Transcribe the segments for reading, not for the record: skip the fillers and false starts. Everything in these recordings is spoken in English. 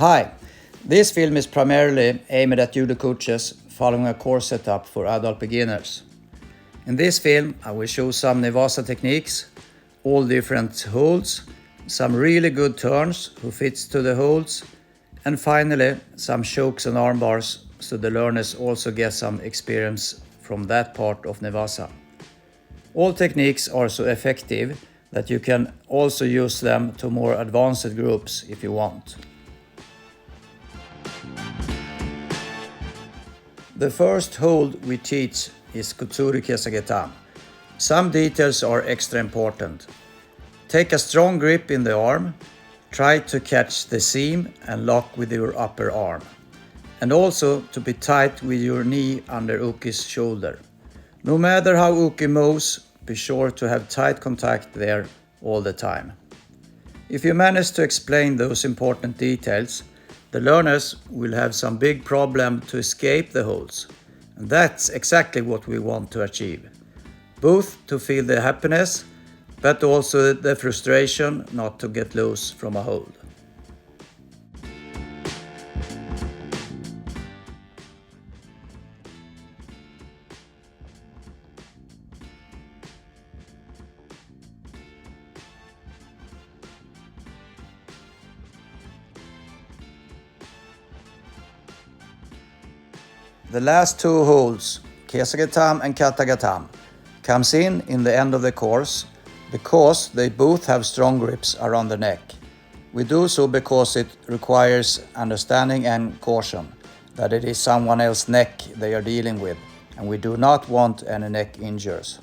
Hi, this film is primarily aimed at judo coaches following a course setup for adult beginners. In this film, I will show some Ne-waza techniques, all different holds, some really good turns who fits to the holds, and finally some chokes and arm bars so the learners also get some experience from that part of Ne-waza. All techniques are so effective that you can also use them to more advanced groups if you want. The first hold we teach is Kutsuri Kesageta. Some details are extra important. Take a strong grip in the arm, try to catch the seam and lock with your upper arm. And also to be tight with your knee under Uki's shoulder. No matter how Uki moves, be sure to have tight contact there all the time. If you manage to explain those important details, the learners will have some big problem to escape the holds. And that's exactly what we want to achieve. Both to feel the happiness, but also the frustration not to get loose from a hold. The last two holds, Kesagatam and Katagatam, comes in the end of the course because they both have strong grips around the neck. We do so because it requires understanding and caution that it is someone else's neck they are dealing with, and we do not want any neck injuries.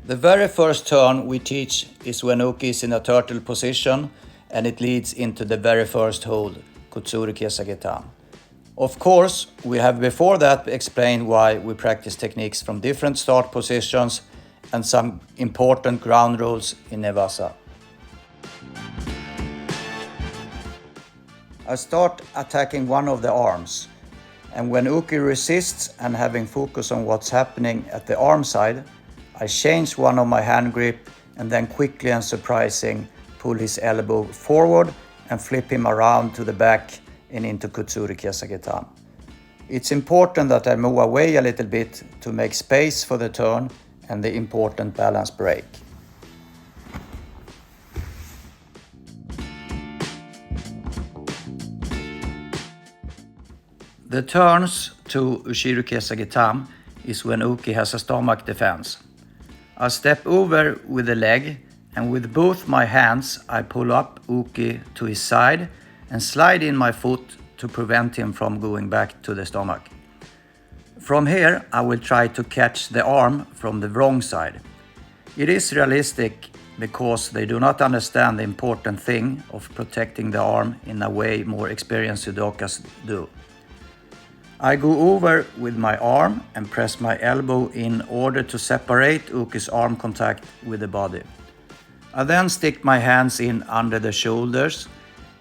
The very first turn we teach is when Uki is in a turtle position and it leads into the very first hold, Kutsuri Kesageta. Of course, we have before that explained why we practice techniques from different start positions and some important ground rules in Ne-waza. I start attacking one of the arms, and when Uki resists and having focus on what's happening at the arm side, I change one of my hand grip and then quickly and surprising pull his elbow forward and flip him around to the back and into Kutsuri Kesageta. It's important that I move away a little bit to make space for the turn and the important balance break. The turns to Ushiro Kesageta is when Uki has a stomach defense. I step over with the leg and with both my hands I pull up Uki to his side and slide in my foot to prevent him from going back to the stomach. From here I will try to catch the arm from the wrong side. It is realistic because they do not understand the important thing of protecting the arm in a way more experienced judokas do. I go over with my arm and press my elbow in order to separate Uki's arm contact with the body. I then stick my hands in under the shoulders,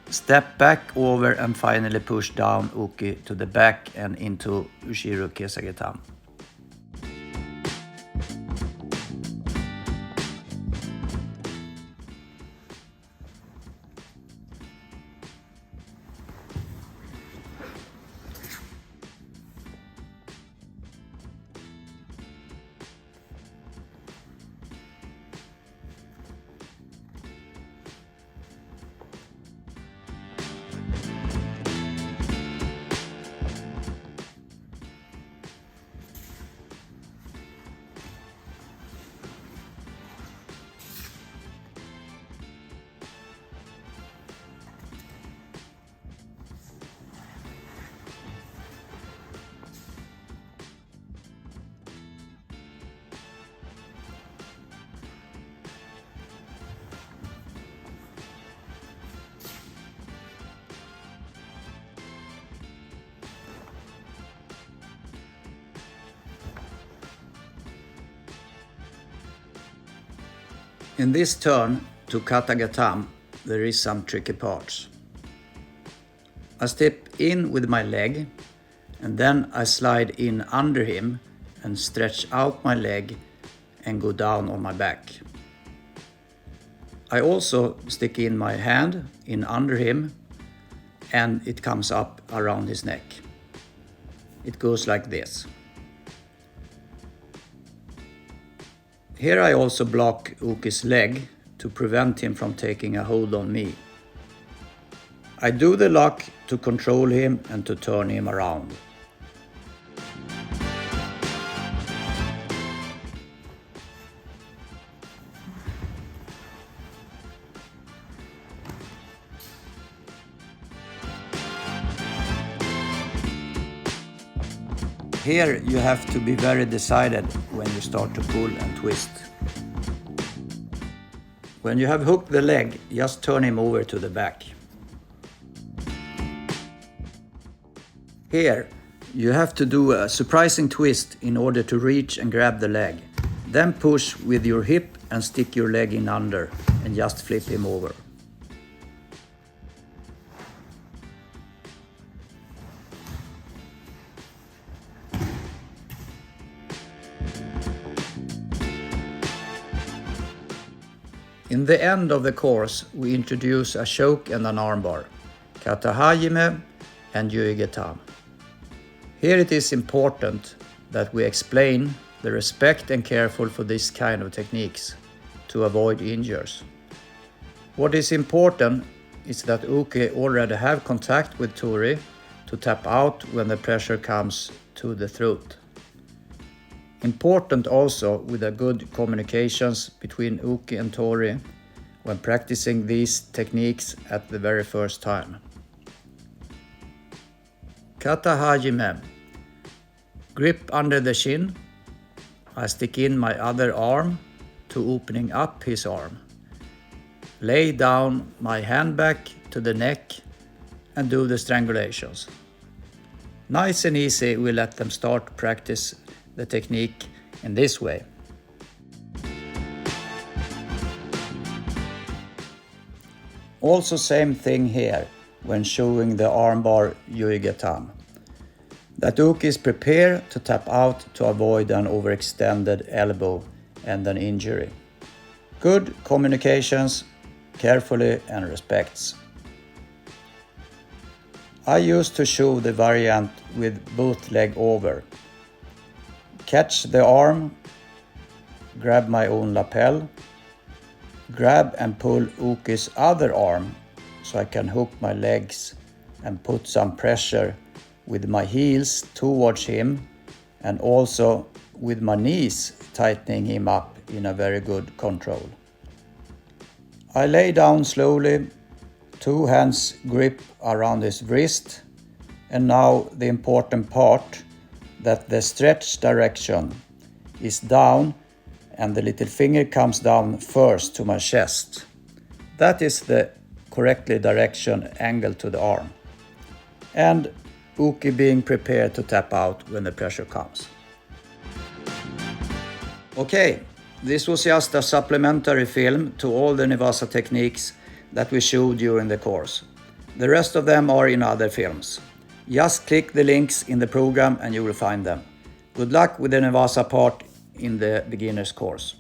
step back over and finally push down Uki to the back and into Ushiro Kesageta. In this turn to kata gatam, there is some tricky parts. I step in with my leg and then I slide in under him and stretch out my leg and go down on my back. I also stick in my hand in under him and it comes up around his neck. It goes like this. Here I also block Uki's leg to prevent him from taking a hold on me. I do the lock to control him and to turn him around. Here you have to be very decided when you start to pull and twist. When you have hooked the leg, just turn him over to the back. Here you have to do a surprising twist in order to reach and grab the leg. Then push with your hip and stick your leg in under and just flip him over. In the end of the course, we introduce a choke and an armbar, kata hajime and judo. Here it is important that we explain the respect and careful for this kind of techniques to avoid injuries. What is important is that Uki already have contact with Tori to tap out when the pressure comes to the throat. Important also with a good communications between Uki and Tori when practicing these techniques at the very first time. Kata hajime. Grip under the shin. I stick in my other arm to opening up his arm. Lay down my hand back to the neck and do the strangulations. Nice and easy, we let them start practice the technique in this way. Also same thing here when showing the armbar judo. That Uki is prepared to tap out to avoid an overextended elbow and an injury. Good communications, carefully and respects. I used to show the variant with both leg over. Catch the arm, grab my own lapel, grab and pull Uki's other arm so I can hook my legs and put some pressure with my heels towards him and also with my knees tightening him up in a very good control. I lay down slowly, 2 hands grip around his wrist, and now the important part, that the stretch direction is down and the little finger comes down first to my chest. That is the correctly direction angle to the arm. And Uki being prepared to tap out when the pressure comes. Okay, this was just a supplementary film to all the Ne-waza techniques that we showed during the course. The rest of them are in other films. Just click the links in the program and you will find them. Good luck with the Ne-waza part in the beginner's course.